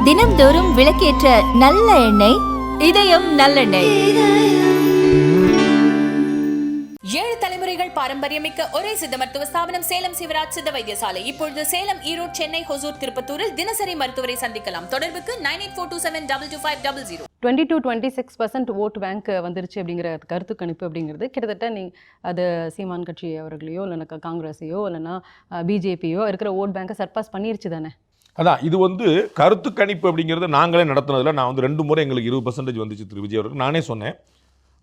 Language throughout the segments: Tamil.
தினம்தோறும் விளக்கேற்ற நல்ல எண்ணெய் இதயம் நல்லெண்ணெய். 7 தலைமுறைகள் பாரம்பரியமிக்க ஒரே சித்த மருத்துவ ஸ்தாபனம் சேலம் சிவராஜ் சித்த வைத்தியசாலை. இப்பொழுது சேலம், ஈரோடு, சென்னை, ஹொசூர், திருப்பத்தூரில் தினசரி மருத்துவரை சந்திக்கலாம். தொடர்புக்கு 9842722500. 20-26% ஓட்டு பேங்க் வந்துருச்சு அப்படிங்கிற கருத்து கணிப்பு அப்படிங்கிறது கிட்டத்தட்ட அது சீமான் கட்சி அவர்களையோ இல்லைனா காங்கிரஸையோ இல்லைனா பிஜேபியோ இருக்கிற ஓட் பேங்கை சர்பாஸ் பண்ணிருச்சு தானே. அதான் இது கருத்து கணிப்பு அப்படிங்கிறது நாங்களே நடத்துனதில் நான் 2 முறை எங்களுக்கு 20% வந்துச்சு திரு விஜய் அவருக்கு. நானே சொன்னேன்,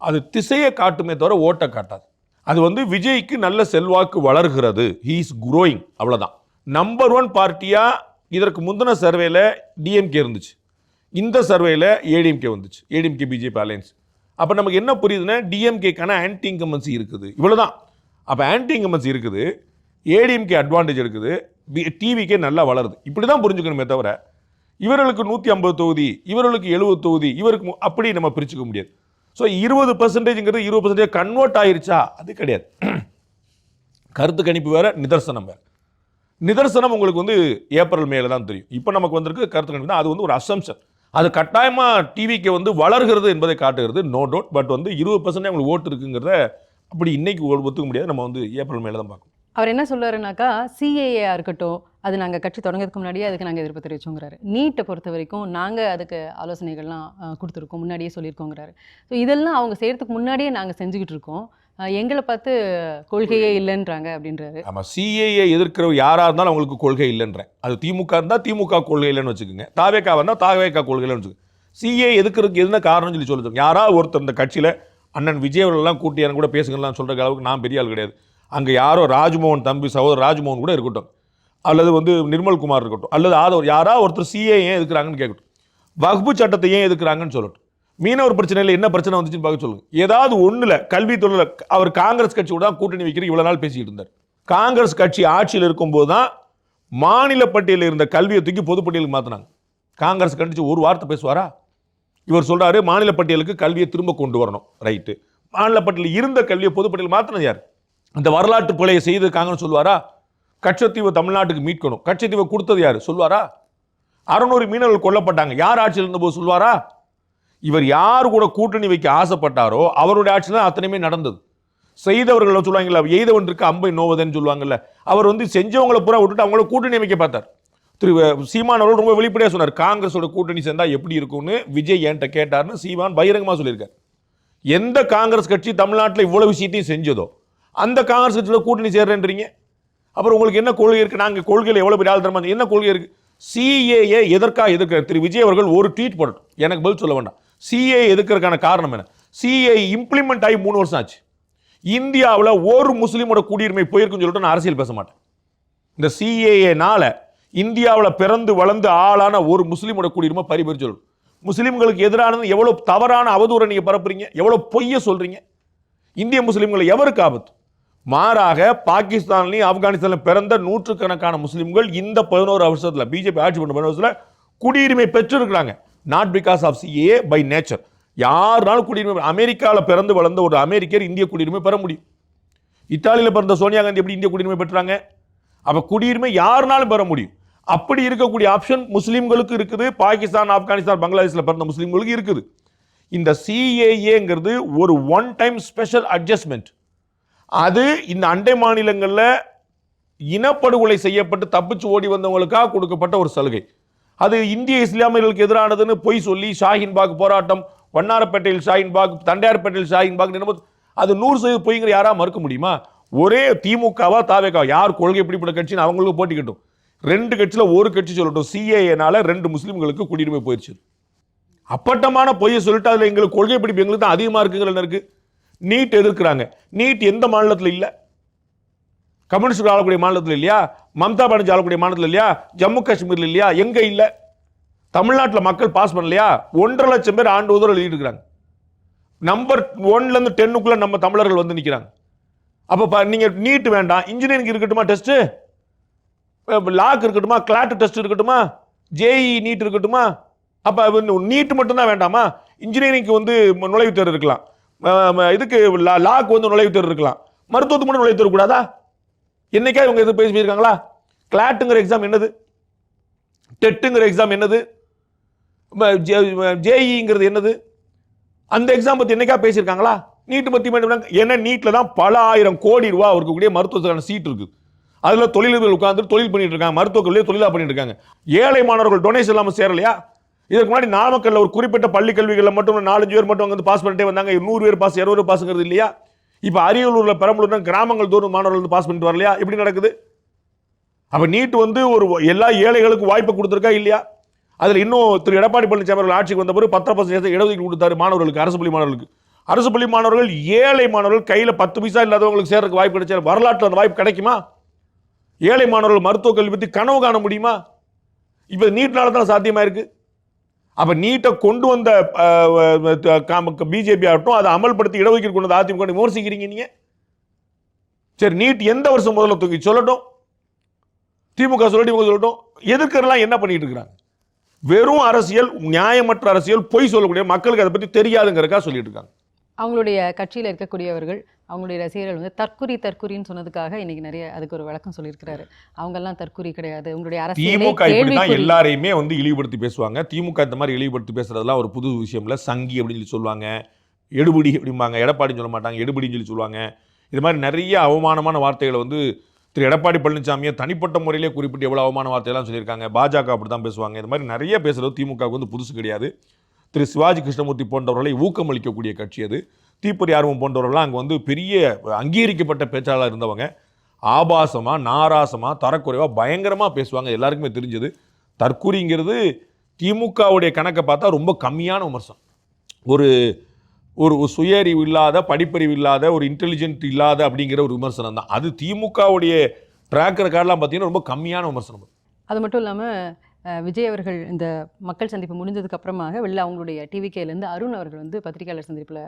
அது திசையை காட்டுமே தவிர ஓட்டை காட்டாது. அது விஜய்க்கு நல்ல செல்வாக்கு வளர்கிறது, ஹீ இஸ் குரோயிங், அவ்வளோதான். நம்பர் 1 பார்ட்டியாக இதற்கு முந்தின சர்வேல டிஎம்கே இருந்துச்சு, இந்த சர்வேல ஏடிஎம்கே வந்துச்சு, ஏடிஎம்கே பிஜேபி அலையன்ஸ். அப்போ நமக்கு என்ன புரியுதுன்னா டிஎம்கேக்கான ஆன்டி இன்கம்பன்சி இருக்குது, இவ்வளோதான். அப்போ ஆன்டி இன்கம்பன்சி இருக்குது, ஏடிஎம்கே அட்வான்டேஜ் இருக்குது, டிவிக்கே நல்லா வளருது. இப்படி தான் புரிஞ்சுக்கணுமே தவிர இவர்களுக்கு 150 தொகுதி, இவர்களுக்கு 70 தொகுதி, இவருக்கு அப்படி நம்ம பிரிச்சுக்க முடியாது. ஸோ 20%ங்கிறது 20% கன்வெர்ட் ஆயிருச்சா? அது கிடையாது. கருத்து கணிப்பு வேற, நிதர்சனம் வேற. நிதர்சனம் உங்களுக்கு ஏப்ரல் மேல தான் தெரியும். இப்போ நமக்கு வந்திருக்கு கருத்து கணிப்பு தான். அது ஒரு அசம்ஷன். அது கட்டாயமாக டிவிக்கு வளர்கிறது என்பதை காட்டுகிறது, நோ டவுட். பட் 20% அவங்களுக்கு ஓட்டு இருக்குங்கிறத அப்படி இன்னைக்கு ஒத்துக்க முடியாது. நம்ம ஏப்ரல் மேல தான் பார்க்கணும். அவர் என்ன சொல்லுவாருனாக்கா, சிஏஏ இருக்கட்டும், அது நாங்கள் கட்சி தொடங்கிறதுக்கு முன்னாடியே அதுக்கு நாங்கள் எதிர்ப்பு தெரிவிச்சோங்கிறாரு. நீட்டை பொறுத்த வரைக்கும் நாங்கள் அதுக்கு ஆலோசனைகள்லாம் கொடுத்துருக்கோம், முன்னாடியே சொல்லியிருக்கோங்கிறாரு. ஸோ இதெல்லாம் அவங்க செய்கிறதுக்கு முன்னாடியே நாங்கள் செஞ்சுக்கிட்டு இருக்கோம், எங்களை பார்த்து கொள்கையே இல்லைன்றாங்க அப்படின்றாரு. ஆமாம், சிஏஏ எதிர்க்கிற யாராக இருந்தாலும் அவங்களுக்கு கொள்கை இல்லைன்றேன். அது திமுக இருந்தால் திமுக கொள்கை இல்லைன்னு வச்சுக்கோங்க, தாவேக்கா வந்தால் தாவேக்கா கொள்கை இல்லைன்னு வச்சுக்கோங்க. சிஏ எதுக்கிறதுக்கு என்ன காரணம்னு சொல்லுங்க. யாராவது ஒருத்தர் இந்த கட்சியில் அண்ணன் விஜய் அவர்கள்லாம் கூட்டி எனக்கு கூட பேசுங்கலாம் சொல்கிற அளவுக்கு நான் பெரிய ஆள் கிடையாது. அங்கே யாரோ ராஜ்மோகன் தம்பி சகோதரர் ராஜ்மோகன் கூட இருக்கட்டும், அல்லது நிர்மல்குமார் இருக்கட்டும், அல்லது ஆதவர் யாராவது ஒருத்தர் சிஏ ஏன் எதுக்குறாங்கன்னு கேட்கட்டும், வக்பு சட்டத்தை ஏன் எதுக்குறாங்கன்னு சொல்லட்டும், மீனவர் பிரச்சனையில் என்ன பிரச்சனை வந்துச்சுன்னு பார்க்க சொல்லுங்க. ஏதாவது ஒன்றில் கல்வித்துறையில் அவர் காங்கிரஸ் கட்சியோட தான் கூட்டணி வைக்கிற இவ்வளோ நாள் பேசிக்கிட்டு இருந்தார். காங்கிரஸ் கட்சி ஆட்சியில் இருக்கும்போது தான் மாநில பட்டியலில் இருந்த கல்வியை தூக்கி பொதுப்பட்டியலுக்கு மாற்றினாங்க. காங்கிரஸ் கட்சி ஒரு வார்த்தை பேசுவாரா? இவர் சொல்கிறாரு மாநில பட்டியலுக்கு கல்வியை திரும்ப கொண்டு வரணும், ரைட்டு. மாநில பட்டியலில் இருந்த கல்வியை பொதுப்பட்டியல் மாற்றினது யார்? அந்த வரலாற்று கொலையை செய்திருக்காங்கன்னு சொல்லுவாரா? கச்சத்தீவை தமிழ்நாட்டுக்கு மீட்கணும், கச்சத்தீவை கொடுத்தது யார் சொல்லுவாரா? 600 மீனவர்கள் கொல்லப்பட்டாங்க, யார் ஆட்சியில் இருந்தபோது சொல்லுவாரா? இவர் யார் கூட கூட்டணி வைக்க ஆசைப்பட்டாரோ அவருடைய ஆட்சியில் தான் அத்தனையுமே நடந்தது. செய்தவர்களை சொல்லுவாங்கல்ல, எய்தவன் இருக்கு அம்பை நோவதன்னு சொல்லுவாங்கல்ல, அவர் செஞ்சவங்களை பூரா விட்டுட்டு அவங்கள கூட்டணி வைக்க பார்த்தார். திரு சீமான் அவர்கள் ரொம்ப வெளிப்படையாக சொன்னார், காங்கிரஸோட கூட்டணி சேர்ந்தா எப்படி இருக்கும்னு விஜய் என்கிட்ட கேட்டார்னு சீமான் பகிரங்கமாக சொல்லியிருக்கார். எந்த காங்கிரஸ் கட்சி தமிழ்நாட்டில் இவ்வளவு சீட்டையும் செஞ்சதோ அந்த காங்கிரஸ் கட்சியில் கூட்டணி சேர்றேன்றீங்க. அப்புறம் உங்களுக்கு என்ன கொள்கை இருக்குது? நாங்கள் கொள்கையில் எவ்வளோ பெரிய ஆள் தரமா, என்ன கொள்கை இருக்குது? சிஏஏ எதற்காக எதிர்க்கிறார் திரு விஜய் அவர்கள் ஒரு ட்வீட் போடட்டும், எனக்கு பதில் சொல்ல வேண்டாம். சிஏ எதிர்க்கிறதுக்கான காரணம் என்ன? சிஏ இம்ப்ளிமெண்ட் ஆகி 3 வருஷம் ஆச்சு. இந்தியாவில் ஒரு முஸ்லீமோட குடியுரிமை போயிருக்குன்னு சொல்லிட்டு நான் அரசியல் பேச மாட்டேன். இந்த சிஏஏனால இந்தியாவில் பிறந்து வளர்ந்து ஆளான ஒரு முஸ்லீமோட குடியுரிமை பறிபறி சொல்லணும். முஸ்லீம்களுக்கு எதிரானது எவ்வளோ தவறான அவதூறை நீங்கள் பரப்புறீங்க, எவ்வளோ பொய்ய சொல்றீங்க. இந்திய முஸ்லீம்களை எவருக்கு ஆபத்து? மாறாக பாகிஸ்தான்லையும் ஆப்கானிஸ்தான்லையும் பிறந்த நூற்றுக்கணக்கான முஸ்லீம்கள் இந்த 11 வருஷத்தில் பிஜேபி ஆட்சி பண்ண 11 வருஷத்தில் குடியுரிமை பெற்றிருக்கிறாங்க. Not because of CA, by nature. யாருனாலும் குடியுரிமை, அமெரிக்காவில் பிறந்து வளர்ந்த ஒரு அமெரிக்கர் இந்திய குடியுரிமை பெற முடியும். இத்தாலியில் பிறந்த சோனியா காந்தி எப்படி இந்திய குடியுரிமை பெற்றாங்க? அப்போ குடியுரிமை யாருனாலும் பெற முடியும். அப்படி இருக்கக்கூடிய ஆப்ஷன் முஸ்லீம்களுக்கு இருக்குது, பாகிஸ்தான், ஆப்கானிஸ்தான், பங்களாதேஷில் பிறந்த முஸ்லீம்களுக்கு இருக்குது. இந்த சிஏஏங்கிறது ஒரு ஒன் டைம் ஸ்பெஷல் அட்ஜஸ்ட்மெண்ட். அது இந்த அண்டை மாநிலங்களில் இனப்படுகொலை செய்யப்பட்டு தப்பிச்சு ஓடி வந்தவங்களுக்காக கொடுக்கப்பட்ட ஒரு சலுகை. அது இந்திய இஸ்லாமியர்களுக்கு எதிரானதுன்னு பொய் சொல்லி ஷாஹின்பாக் போராட்டம், வண்ணாரப்பேட்டையில் ஷாஹின்பாக், தண்டையார்பேட்டையில் ஷாஹின்பாக், அது 100% பொய்ங்கிற யாராவது மறுக்க முடியுமா? ஒரே திமுகவா தாவேக்கா யார் கொள்கை எப்படிப்பட்ட கட்சின்னு அவங்களுக்கு போட்டிக்கட்டும். 2 கட்சியில் ஒரு கட்சி சொல்லட்டும், சிஏஏனால 2 முஸ்லீம்களுக்கு குடியுரிமை போயிடுச்சு. அப்பட்டமான பொய்யை சொல்லிட்டு அதில் எங்களுக்கு கொள்கை பிடிப்பு எங்களுக்கு தான் அதிகமாக இருக்குங்கிற இருக்கு. நீட் எதிர்க்கிறாங்க, நீட் எந்த மாநிலத்தில் இல்லை? கம்யூனிஸ்ட் ஆளக்கூடிய மாநிலத்தில் இல்லையா? மம்தா பானர்ஜி ஆளக்கூடிய மாநிலத்தில் இல்லையா? ஜம்மு காஷ்மீரில் இல்லையா? எங்க இல்லை? தமிழ்நாட்டில் மக்கள் பாஸ் பண்ணலையா? 1.5 லட்சம் பேர் ஆண்டு உதவி எழுதிட்டு இருக்கிறாங்க. நம்பர் 1லேருந்து 10க்குள்ள நம்ம தமிழர்கள் நிற்கிறாங்க. அப்போ நீங்க நீட் வேண்டாம், இன்ஜினியரிங் இருக்கட்டுமா டெஸ்ட், லாக் இருக்கட்டுமா, கிளாட் டெஸ்ட் இருக்கட்டுமா, ஜேஇ நீட் இருக்கட்டுமா? அப்போ நீட் மட்டும்தான் வேண்டாமா? இன்ஜினியரிங்க்கு நுழைவுத் தேர்வு இருக்கலாம், இதுக்கு லாக்கு நுழைவுத் தேர்வு இருக்கலாம், மருத்துவத்துக்கு மட்டும் நுழைவுத் தேர்வு கூடாதா? என்னைக்கா இவங்க எது பேசியிருக்காங்களா? கிளாட்டுங்கிற எக்ஸாம் என்னது? டெட்டுங்கிற எக்ஸாம் என்னது, ஜேஇங்கிறது என்னது, அந்த எக்ஸாம் பற்றி என்னைக்கா பேசியிருக்காங்களா? நீட் பற்றி ஏன்னா நீட்டில் தான் பல ஆயிரம் கோடி ரூபா இருக்கக்கூடிய மருத்துவத்துக்கான சீட் இருக்குது. அதில் தொழில்கள் உட்கார்ந்து தொழில் பண்ணிட்டு இருக்காங்க, மருத்துவக் கல்வியை தொழிலாக பண்ணிட்டு இருக்காங்க. ஏழை மாணவர்கள் டொனேஷன் இல்லாமல் சேரலையா? இதுக்கு முன்னாடி நாமக்கல்ல ஒரு குறிப்பிட்ட பள்ளி கல்விகளில் மட்டும் 4-5 பேர் மட்டும் வந்து பாஸ் பண்ணிட்டே வந்தாங்க. 100 பேர் பாஸ், 200 பாஸ்ங்கிறது இல்லையா? இப்போ அரியலூரில், பெரம்பலூர்ல கிராமங்கள் தோறும் மாணவர்கள் வந்து பாஸ் பண்ணிட்டு வரலையா? இப்படி நடக்குது. அப்போ நீட் வந்து ஒரு எல்லா ஏழைகளுக்கும் வாய்ப்பை கொடுத்துருக்கா இல்லையா? அதில் இன்னும் திரு எடப்பாடி பழனிசாமி அவர்கள் ஆட்சிக்கு வந்த பிறகு 10% இடஒதுக்கீடு கொடுத்தாரு மாணவர்களுக்கு, அரசு பள்ளி மாணவர்களுக்கு. அரசு பள்ளி மாணவர்கள், ஏழை மாணவர்கள், கையில் 10 பைசா இல்லாதவங்களுக்கு சேர்றதுக்கு வாய்ப்பு கிடைச்சாரு. வரலாற்றில் அந்த வாய்ப்பு கிடைக்குமா? ஏழை மாணவர்கள் மருத்துவக் கல்வி பற்றி கனவு காண முடியுமா? இப்போ நீட்னால தான் சாத்தியமா இருக்கு. அப்ப நீட்டை கொண்டு வந்த பிஜேபி ஆகட்டும், அதை அமல்படுத்தி இடஒதுக்கீடு கொண்டு வந்த அதிமுக விமர்சிக்கிறீங்க நீங்க. சரி, நீட் எந்த வருஷம் முதல்ல தூக்கி சொல்லட்டும், திமுக சொல்லட்டும். எதிர்க்கிறலாம் என்ன பண்ணிட்டு இருக்கிறாங்க? வெறும் அரசியல், நியாயமற்ற அரசியல், பொய் சொல்லக்கூடிய, மக்களுக்கு அதை பற்றி தெரியாதுங்கிறக்கா சொல்லிட்டு இருக்காங்க. அவங்களுடைய கட்சியில் இருக்கக்கூடியவர்கள், அவங்களுடைய ரசிகர்கள் வந்து தற்குறின்னு சொன்னதுக்காக இன்னைக்கு நிறைய அதுக்கு ஒரு விளக்கம் சொல்லியிருக்கிறாரு. அவங்கெல்லாம் தற்குறி கிடையாது, உங்களுடைய திமுக இப்படிதான் எல்லாரையுமே வந்து இழிவுபடுத்தி பேசுவாங்க. திமுக இந்த மாதிரி இழிவுபடுத்தி பேசுறதுலாம் ஒரு புது விஷயம் இல்லை. சங்கி அப்படின்னு சொல்லி சொல்லுவாங்க, எடுபடி அப்படிம்பாங்க, எடப்பாடின்னு சொல்ல மாட்டாங்க, எடுபடின்னு சொல்லி சொல்லுவாங்க. இது மாதிரி நிறைய அவமானமான வார்த்தைகளை வந்து திரு எடப்பாடி பழனிசாமியை தனிப்பட்ட முறையிலே குறிப்பிட்டு எவ்வளோ அவமான வார்த்தையெல்லாம் சொல்லியிருக்காங்க. பாஜக அப்படி தான் பேசுவாங்க. இது மாதிரி நிறைய பேசுறது திமுகவுக்கு வந்து புதுசு கிடையாது. திரு சிவாஜி கிருஷ்ணமூர்த்தி போன்றவர்களை ஊக்கமளிக்கக்கூடிய கட்சி அது. தீப்பொறி ஆர்வம் போன்றவர்கள்லாம் அங்கே வந்து பெரிய அங்கீகரிக்கப்பட்ட பேச்சாளர் இருந்தவங்க. ஆபாசமாக, நாராசமாக, தரக்குறைவாக, பயங்கரமாக பேசுவாங்க. எல்லாருக்குமே தெரிஞ்சது. தற்குறிங்கிறது திமுகவுடைய கணக்கை பார்த்தா ரொம்ப கம்மியான விமர்சனம். ஒரு ஒரு சுயறிவு இல்லாத, படிப்பறிவு இல்லாத, ஒரு இன்டெலிஜென்ட் இல்லாத அப்படிங்கிற ஒரு விமர்சனம் தான். அது திமுகவுடைய ட்ராக் ரெக்கார்ட்லாம் பார்த்தீங்கன்னா ரொம்ப கம்மியான விமர்சனம். அது மட்டும் இல்லாமல் விஜய் அவர்கள் இந்த மக்கள் சந்திப்பு முடிஞ்சதுக்கு அப்புறமாக வெளில அவங்களுடைய டிவிகேலேருந்து அருண் அவர்கள் வந்து பத்திரிகையாளர் சந்திப்பில்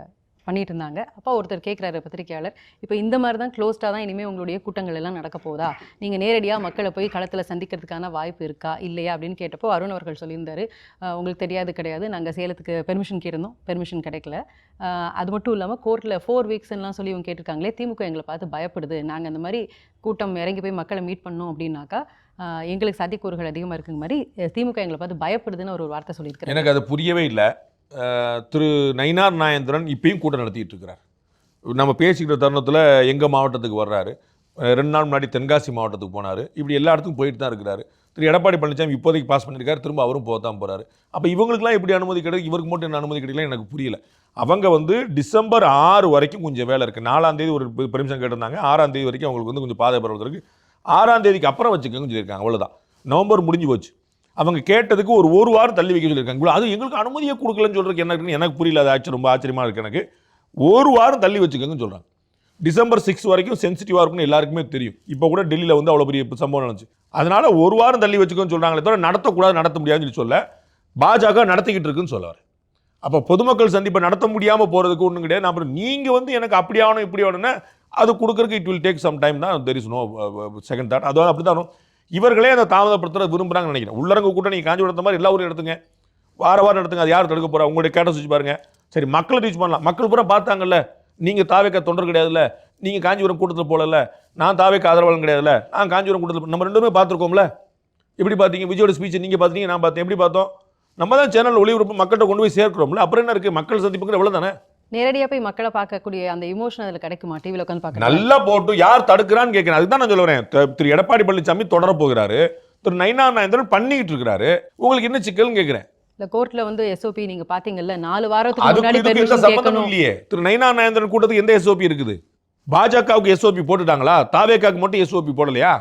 பண்ணிட்டு இருந்தாங்க. அப்போ ஒருத்தர் கேட்குறாரு பத்திரிகையாளர், இப்போ இந்த மாதிரி தான் க்ளோஸ்டாக தான் இனிமேல் உங்களுடைய கூட்டங்கள் எல்லாம் நடக்க போதா, நீங்கள் நேரடியாக மக்களை போய் களத்தில் சந்திக்கிறதுக்கான வாய்ப்பு இருக்கா இல்லையா அப்படின்னு கேட்டப்போ அருண் அவர்கள் சொல்லியிருந்தாரு, உங்களுக்கு தெரியாது கிடையாது, நாங்கள் சேலத்துக்கு பெர்மிஷன் கேட்டிருந்தோம், பெர்மிஷன் கிடைக்கல. அது மட்டும் இல்லாமல் கோர்ட்டில் 4 வீக்ஸ்லாம் சொல்லி இவங்க கேட்டிருக்காங்களே, திமுக எங்களை பார்த்து பயப்படுது, நாங்கள் அந்த மாதிரி கூட்டம் இறங்கி போய் மக்களை மீட் பண்ணோம் அப்படின்னாக்கா எங்களுக்கு சாத்தியக்கூறுகள் அதிகமாக இருக்குங்க மாதிரி திமுக எங்களை பார்த்து பயப்படுதுன்னு ஒரு வார்த்தை சொல்லியிருக்காரு. எனக்கு அது புரியவே இல்லை. திரு நயினார் நாகேந்திரன் இப்பயும் கூட்டம் நடத்திட்டு இருக்கிறார். நம்ம பேசிக்கிற தருணத்தில் எங்கள் மாவட்டத்துக்கு வர்றாரு, 2 நாள் முன்னாடி தென்காசி மாவட்டத்துக்கு போனார். இப்படி எல்லா இடத்துக்கும் போயிட்டு தான் இருக்கிறாரு. திரு எடப்பாடி பழனிசாமி இப்போதைக்கு பாஸ் பண்ணியிருக்காரு, திரும்ப அவரும் போக தான் போகிறாரு. அப்போ இவங்களுக்குலாம் எப்படி அனுமதி கிடையாது, இவருக்கு மட்டும் என்ன அனுமதி கிடைக்கல எனக்கு புரியல. அவங்க வந்து டிசம்பர் 6 வரைக்கும் கொஞ்சம் வேலை இருக்குது. 4ஆம் தேதி ஒரு பெர்மிஷன் கேட்டிருந்தாங்க, 6ஆம் தேதி வரைக்கும் அவங்களுக்கு வந்து கொஞ்சம் பாதை பரவதற்கு 6ஆம் தேதிக்கு அப்புறம் வச்சுக்கோங்க சொல்லியிருக்காங்க. அவ்வளோதான், நவம்பர் முடிஞ்சு போச்சு. அவங்க கேட்டதுக்கு ஒரு வாரம் தள்ளி வைக்க சொல்லியிருக்காங்க. அது எங்களுக்கு அனுமதியை கொடுக்கலன்னு சொல்கிறதுக்கு என்ன இருக்குன்னு எனக்கு புரியல. அது ரொம்ப ஆச்சரியமாக இருக்குது எனக்கு. 1 வாரம் தள்ளி வச்சுக்கோங்கன்னு சொல்கிறாங்க. டிசம்பர் 6 வரைக்கும் சென்சிட்டிவாக இருக்குன்னு எல்லாருக்குமே தெரியும். இப்போ கூட டெல்லியில் வந்து அவ்வளோ பெரிய சம்பவம் நடந்துச்சு. அதனால் 1 வாரம் தள்ளி வச்சுக்கோன்னு சொல்கிறாங்களே தவிர நடத்தக்கூடாது, நடத்த முடியாதுன்னு சொல்ல பாஜக நடத்திக்கிட்டு இருக்குன்னு சொல்லுவார். அப்போ பொதுமக்கள் சந்திப்பை நடத்த முடியாமல் போகிறதுக்கு ஒன்றும் கிடையாது. அப்புறம் நீங்கள் வந்து எனக்கு அப்படி ஆகணும் இப்படி ஆகணும்னா அது கொடுக்குறதுக்கு it will take some time தான். There is no second thought. அதாவது அப்படி தான் இவர்களே அந்த தாமதப்படுத்துறது விரும்புகிறாங்கன்னு நினைக்கிறேன். உள்ளரங்கு கூட்டம் நீங்கள் காஞ்சிபுரத்த மாதிரி எல்லா ஊரும் எடுத்துங்க, வாரம் நடத்துங்க. அது யார் தடுக்க போகிறா? உங்களுடைய கேட்டஸ் வச்சு பாருங்க. சரி, மக்களை ரீச் பண்ணலாம். மக்கள் பூரா பார்த்தாங்கல்ல, நீங்கள் தாவேக்கா தொண்டர் கிடையாதுல்ல, நீங்கள் காஞ்சிபுரம் கூட்டத்தில் போகல, நான் தாவேக்கா ஆதரவாளன் கிடையாதுல்ல, நான் காஞ்சிபுரம் கூட்டத்தில் நம்ம 2 பேருமே பார்த்துருக்கோம்ல. எப்படி பார்த்தீங்க? விஜயோட ஸ்பீச்சை நீங்கள் பார்த்தீங்க, நான் பார்த்தேன். எப்படி பார்த்தோம்? நம்ம தான் சேனல் ஒளிபரப்பு மக்கள்கிட்ட கொண்டு போய் சேர்க்கிறோம்ல. அப்புறம் என்ன இருக்குது? மக்கள் சந்திப்புங்கிற எவ்வளோ தானே. நேரடியாக போய் மக்களை பார்க்கக்கூடிய அந்த இமோஷன் அதில் கிடைக்குமா? டிவியில் உட்காந்து பார்க்க நல்லா போட்டு யார் தடுக்கிறான்னு கேட்குறேன். அதுதான் நான் சொல்லுறேன். திரு எடப்பாடி பழனிசாமி தொடர போகிறாரு, திரு நயினார் நாகேந்திரன் பண்ணிக்கிட்டு இருக்கிறாரு. உங்களுக்கு என்ன சிக்கல்னு கேட்குறேன். இந்த கோர்ட்ல வந்து SOP நீங்க பாத்தீங்கல்ல, 4 வாரத்துக்கு முன்னாடி எந்த பெர்மிஷன் சம்பந்தம் கேட்கணும் இல்லையே. திரு நயினார் நாகேந்திரன் கூட்டத்துக்கு எந்த SOP இருக்குது? பாஜகவுக்கு SOP போட்டுட்டாங்களா? தாவேக்காவுக்கு மட்டும் SOP போடலையா?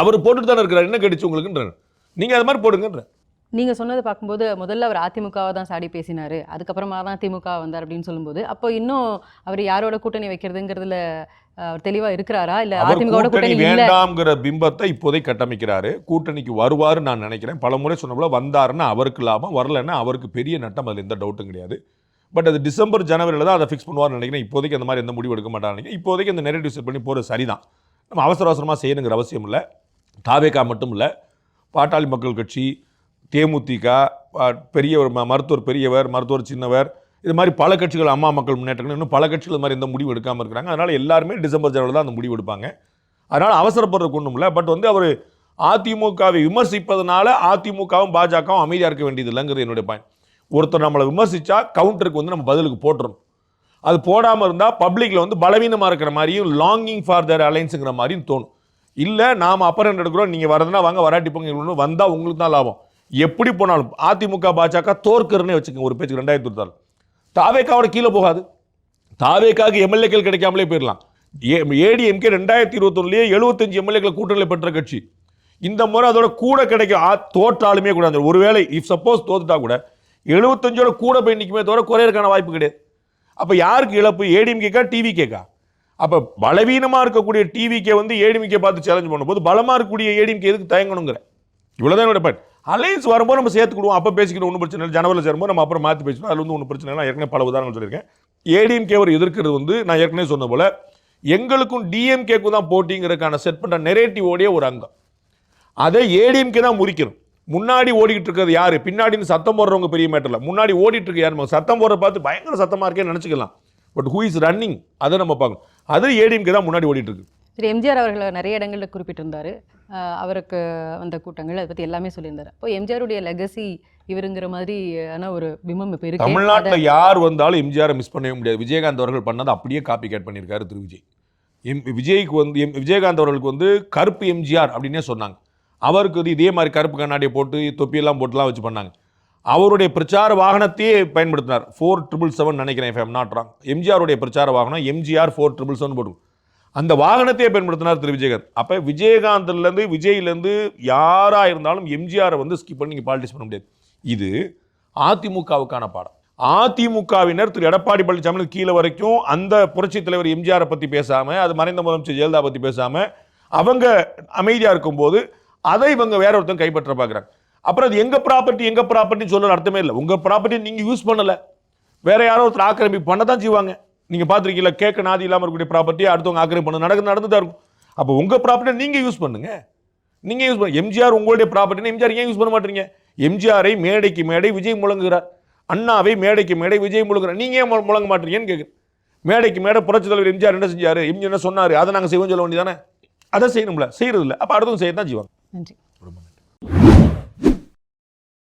அவர் போட்டுட்டு தானே இருக்கிறார். என்ன கிடைச்சு உங்களுக்குன்ற? நீங்க அது மாதிரி போடுங்கன்ற. நீங்க சொன்னதை பார்க்கும்போது முதல்ல அவர் அதிமுகவை தான் சாடி பேசினாரு, அதுக்கப்புறமா தான் திமுக வந்தார் அப்படின்னு சொல்லும்போது, அப்போ இன்னும் அவர் யாரோட கூட்டணி வைக்கிறதுங்கிறதுல அவர் தெளிவா இருக்கிறாரா? இல்ல அதிமுகவோட கூட்டணி வேண்டாம்ங்கிற பிம்பத்தை இப்போதை கட்டமைக்கிறாரு. கூட்டணிக்கு வருவாரு நான் நினைக்கிறேன். பல முறை சொன்ன போல வந்தாருன்னா அவருக்கு லாபம், வரலன்னா அவருக்கு பெரிய நட்டம். அதில் எந்த டவுட்டும் கிடையாது. பட் அது டிசம்பர் ஜனவரியில் தான் அதை ஃபிக்ஸ் பண்ணுவார்னு நினைக்கிறேன். இப்போதைக்கு அந்த மாதிரி எந்த முடிவு எடுக்க மாட்டான்னு நினைக்கிறேன். இப்போதைக்கு அந்த நெரேட்டிவ் செட் பண்ணி போகிறது சரிதான். நம்ம அவசரமாக செய்யணுங்கிற அவசியம் இல்லை. தாவேகா மட்டும் இல்லை, பாட்டாளி மக்கள் கட்சி, தேமுதிக, பெரிய ஒரு மருத்துவர் பெரியவர், மருத்துவர் சின்னவர், இது மாதிரி பல கட்சிகள், அம்மா மக்கள் முன்னேற்றங்கள், இன்னும் பல கட்சிகள் இது மாதிரி எந்த முடிவு எடுக்காமல் இருக்கிறாங்க. அதனால் எல்லாருமே டிசம்பர் ஜனவரியில் தான் அந்த முடிவு எடுப்பாங்க. அதனால் அவசரப்படுறதுக்கு ஒன்றும் இல்லை. பட் வந்து அவர் அதிமுகவை விமர்சிப்பதனால அதிமுகவும் பாஜகவும் அமைதியாக இருக்க வேண்டியது இல்லைங்கிறது என்னுடைய பாயிண்ட். ஒருத்தர் நம்மளை விமர்சித்தா கவுண்டருக்கு வந்து நம்ம பதிலுக்கு போட்டுறணும். அது போடாமல் இருந்தால் பப்ளிக்கில் வந்து பலவீனமாக இருக்கிற மாதிரியும் லாங்கிங் ஃபார் தேர் அலைன்ஸுங்கிற மாதிரியும் தோணும். இல்லை நாம் அப்பறம் எடுக்கிறோம், நீங்கள் வரதுனா வாங்க, வராட்டி போங்க, வந்தால் உங்களுக்கு தான் லாபம். எப்படி போனாலும் அதிமுக பாஜக தோற்கிறனே வச்சுக்கோங்க ஒரு பேச்சுக்கு 2024. தாவேக்காவோட கீழே போகாது. தாவேக்காவுக்கு எம்எல்ஏக்கள் கிடைக்காமலே போயிடலாம். ஏடிஎம்கே 2021 75 எம்எல்ஏக்களை கூட்டணியில் பெற்ற கட்சி. இந்த முறை அதோட கூட கிடைக்கும். தோற்றாலுமே கூட அந்த ஒருவேளை இஃப் சப்போஸ் தோத்துட்டா கூட 75ஓட கூட போய் நிற்குமே தவிர குறையறதுக்கான வாய்ப்பு கிடையாது. அப்போ யாருக்கு இழப்பு? ஏடிஎம்கேக்கா டிவிகேக்கா? அப்போ பலவீனமாக இருக்கக்கூடிய டிவிகே வந்து ஏடிஎம்கே பார்த்து சேலஞ்ச் பண்ணும்போது பலமாக இருக்கக்கூடிய ஏடிஎம்கே எதுக்கு தயங்கணுங்கிற இவ்வளோதான் என்னோட பாயிண்ட். அலையன்ஸ் வரும்போது நம்ம சேர்த்துக்கிடுவோம், அப்போ பேசிக்கிட்டு ஒன்றும் பிரச்சனை இல்லை. ஜனவரியில் சேரும்போது நம்ம அப்புறம் மாற்றி பேசணும், அதில் வந்து ஒன்றும் பிரச்சனை இல்லை. ஏற்கனவே பல உதாரணங்கள் சொல்லியிருக்கேன். ஏடிஎம்கே ஒரு எதிர்க்கிறது வந்து நான் ஏற்கனவே சொன்ன போல எங்களுக்கும் டிஎம்கேக்கும் தான் போட்டிங்கிறதுக்கான செட் பண்ணுற நெரேட்டிவோடைய ஒரு அங்கம். அதை ஏடிஎம்கே தான் முறிக்கணும். முன்னாடி ஓடிக்கிட்டு இருக்கிறது யாரு, பின்னாடி சத்தம் போடுறவங்க பெரிய மேட்டர்ல, முன்னாடி ஓடிட்டு இருக்க யாரு, சத்தம் போடுற பார்த்து பயங்கர சத்தமா இருக்கேன்னு நினைச்சுக்கலாம். பட் ஹூ இஸ் ரன்னிங் அதை நம்ம பார்க்கணும். அது ஏடிஎம்கே தான் முன்னாடி ஓடிட்டு இருக்கு. சரி, எம்ஜிஆர் அவர்களை நிறைய இடங்களில் குறிப்பிட்டிருந்தாரு. அவருக்கு வந்த கூட்டங்கள் அதை பற்றி எல்லாமே சொல்லியிருந்தாரு. இப்போ எம்ஜிஆருடைய லெகசி இவருங்கிற மாதிரி ஒரு பிம்பம் இப்போ இருக்கு. தமிழ்நாட்டில் யார் வந்தாலும் எம்ஜிஆரை மிஸ் பண்ணவே முடியாது. விஜயகாந்த் அவர்கள் பண்ணதை அப்படியே காப்பி கேட் பண்ணியிருக்காரு திரு விஜய். விஜய்க்கு வந்து விஜயகாந்த் அவர்களுக்கு வந்து கருப்பு எம்ஜிஆர் அப்படின்னே சொன்னாங்க. அவருக்கு வந்து இதே மாதிரி கருப்பு கண்ணாடியை போட்டு தொப்பியெல்லாம் போட்டுலாம் வச்சு பண்ணாங்க. அவருடைய பிரச்சார வாகனத்தையே பயன்படுத்தினார். 4777 நினைக்கிறேன், if I am not wrong. எம்ஜிஆருடைய பிரச்சார வாகனம் எம்ஜிஆர் 4777 போட்டு அந்த வாகனத்தையே பயன்படுத்தினார் திரு விஜயகாந்த். அப்போ விஜயகாந்த்லேருந்து விஜயிலேருந்து யாராக இருந்தாலும் எம்ஜிஆரை வந்து ஸ்கிப் பண்ணி நீங்கள் பாலிடிக்ஸ் பண்ண முடியாது. இது அதிமுகவுக்கான பாடம். அதிமுகவினர் திரு எடப்பாடி பழனிசாமி கீழே வரைக்கும் அந்த புரட்சி தலைவர் எம்ஜிஆரை பற்றி பேசாமல், அது மறைந்த முதலமைச்சர் ஜெயலலிதா பற்றி பேசாமல் அவங்க அமைதியாக இருக்கும்போது அதை இவங்க வேற ஒருத்தங்க கைப்பற்ற பார்க்குறாங்க. அப்புறம் அது எங்கள் ப்ராப்பர்ட்டின்னு சொல்ல அர்த்தமே இல்லை. உங்கள் ப்ராப்பர்ட்டி நீங்கள் யூஸ் பண்ணலை, வேற யாரோ ஒருத்தர் ஆக்கிரமிப்பு பண்ண தான் செய்வாங்க. நீங்கள் பார்த்துருக்கீங்களா, கேட்க நாதி இல்லாமல் இருக்கக்கூடிய ப்ராப்பர்ட்டியை அடுத்தவங்க ஆக்கிரமிப்பு பண்ண நடந்து தான் இருக்கும். அப்போ உங்கள் ப்ராப்பர்ட்டியை நீங்கள் யூஸ் பண்ணுங்க, நீங்கள் யூஸ் பண்ண. எம்ஜிஆர் உங்களுடைய ப்ராப்பர்ட்டின்னு எம்ஜிஆர் ஏன் யூஸ் பண்ண மாட்டீங்க? எம்ஜிஆரை மேடைக்கு மேடை விஜய் முழங்குகிறார், அண்ணாவை மேடைக்கு மேடை விஜய் முழங்குகிறார், நீங்கள் ஏன் முழங்க மாட்டீங்கன்னு கேட்குறேன். மேடைக்கு மேடை புரட்சி தலைவர் எம்ஜிஆர் என்ன செஞ்சார், எம்ஜிஆர் என்ன சொன்னார், அதை நாங்கள் செய்வோம் சொல்ல வேண்டியதானே? அதை செய்யணும்ல, செய்யறது இல்லை. அப்போ அடுத்தவங்க செய்ய தான் செய்வாங்க. நன்றி. ரொம்ப நன்றி.